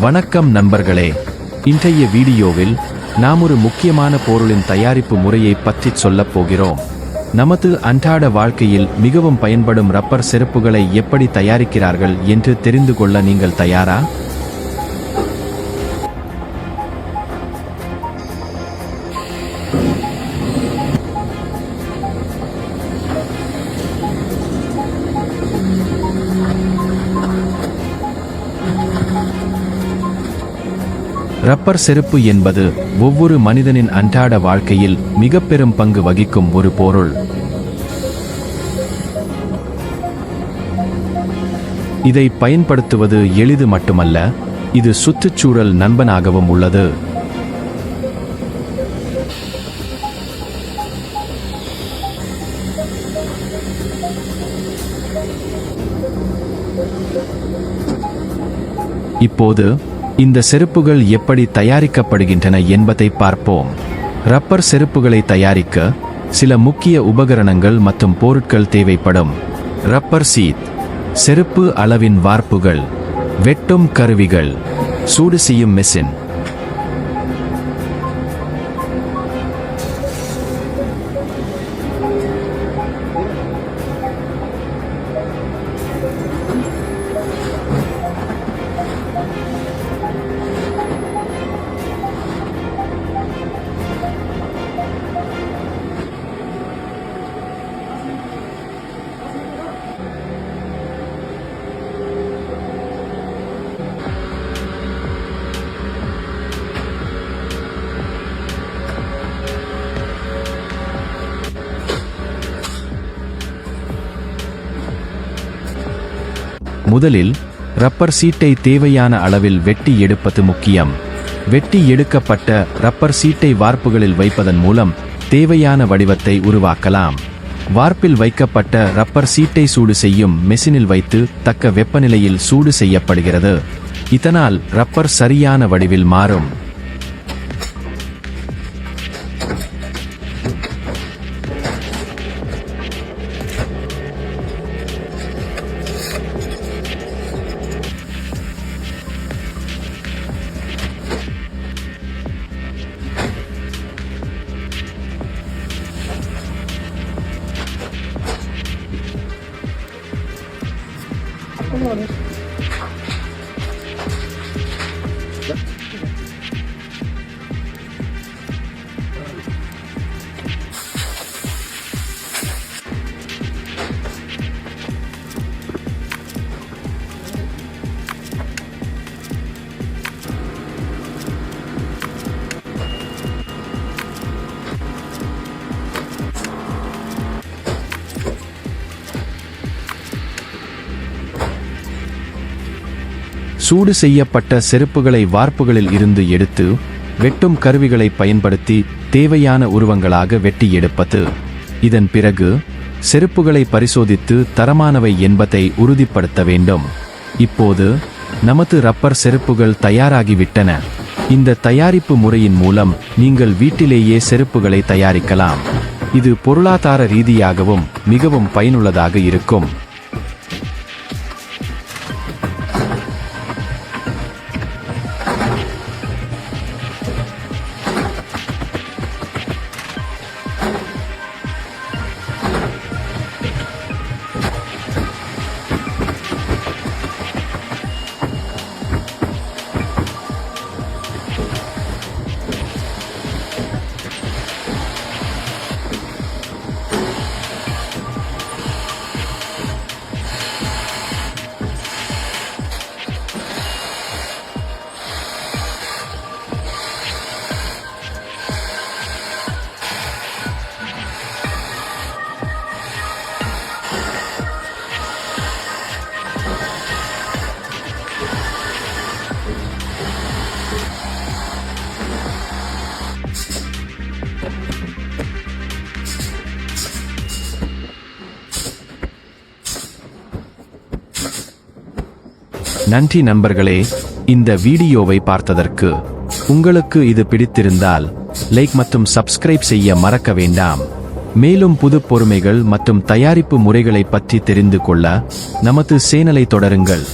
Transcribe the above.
வணக்கம் நண்பர்களே, இன்றைய வீடியோவில் நாம் ஒரு முக்கியமான பொருளின் தயாரிப்பு முறையை பற்றி சொல்லப் போகிறோம். நமது அன்றாட வாழ்க்கையில் மிகவும் பயன்படும் ரப்பர் செருப்புகளை எப்படி தயாரிக்கிறார்கள் என்று தெரிந்து கொள்ள நீங்கள் தயாரா? ரப்பர் செருப்பு என்பது ஒவ்வொரு மனிதனின் அன்றாட வாழ்க்கையில் மிக பெரும் பங்கு வகிக்கும் ஒரு பொருள். இதை பயன்படுத்துவது எளிது மட்டுமல்ல, இது சுற்றுச்சூழல் நண்பனாகவும் உள்ளது. இப்போது இந்த செருப்புகள் எப்படி தயாரிக்கப்படுகின்றன என்பதை பார்ப்போம். ரப்பர் செருப்புகளை தயாரிக்க சில முக்கிய உபகரணங்கள் மற்றும் பொருட்கள் தேவைப்படும். ரப்பர் சீத், செருப்பு அளவின் வார்ப்புகள், வெட்டும் கருவிகள், சூடு செய்யும் மெஷின். முதலில் ரப்பர் சீட்டை தேவையான அளவில் வெட்டி எடுப்பது முக்கியம். வெட்டி எடுக்கப்பட்ட ரப்பர் சீட்டை வார்ப்புகளில் வைப்பதன் மூலம் தேவையான வடிவத்தை உருவாக்கலாம். வார்ப்பில் வைக்கப்பட்ட ரப்பர் சீட்டை சூடு செய்யும் மெஷினில் வைத்து தக்க வெப்பநிலையில் சூடு செய்யப்படுகிறது. இதனால் ரப்பர் சரியான வடிவில் மாறும். சூடு செய்யப்பட்ட செருப்புகளை வார்ப்புகளில் இருந்து எடுத்து வெட்டும் கருவிகளை பயன்படுத்தி தேவையான உருவங்களாக வெட்டி எடுப்பது. இதன் பிறகு செருப்புகளை பரிசோதித்து தரமானவை என்பதை உறுதிப்படுத்த வேண்டும். இப்போது நமது ரப்பர் செருப்புகள் தயாராகிவிட்டன. இந்த தயாரிப்பு முறையின் மூலம் நீங்கள் வீட்டிலேயே செருப்புகளை தயாரிக்கலாம். இது பொருளாதார ரீதியாகவும் மிகவும் பயனுள்ளதாக இருக்கும். நன்றி நண்பர்களே, இந்த வீடியோவை பார்த்ததற்கு. உங்களுக்கு இது பிடித்திருந்தால் லைக் மற்றும் சப்ஸ்கிரைப் செய்ய மறக்க வேண்டாம். மேலும் புது பொறுமைகள் மற்றும் தயாரிப்பு முறைகளை பற்றி தெரிந்து கொள்ள நமது சேனலை தொடருங்கள்.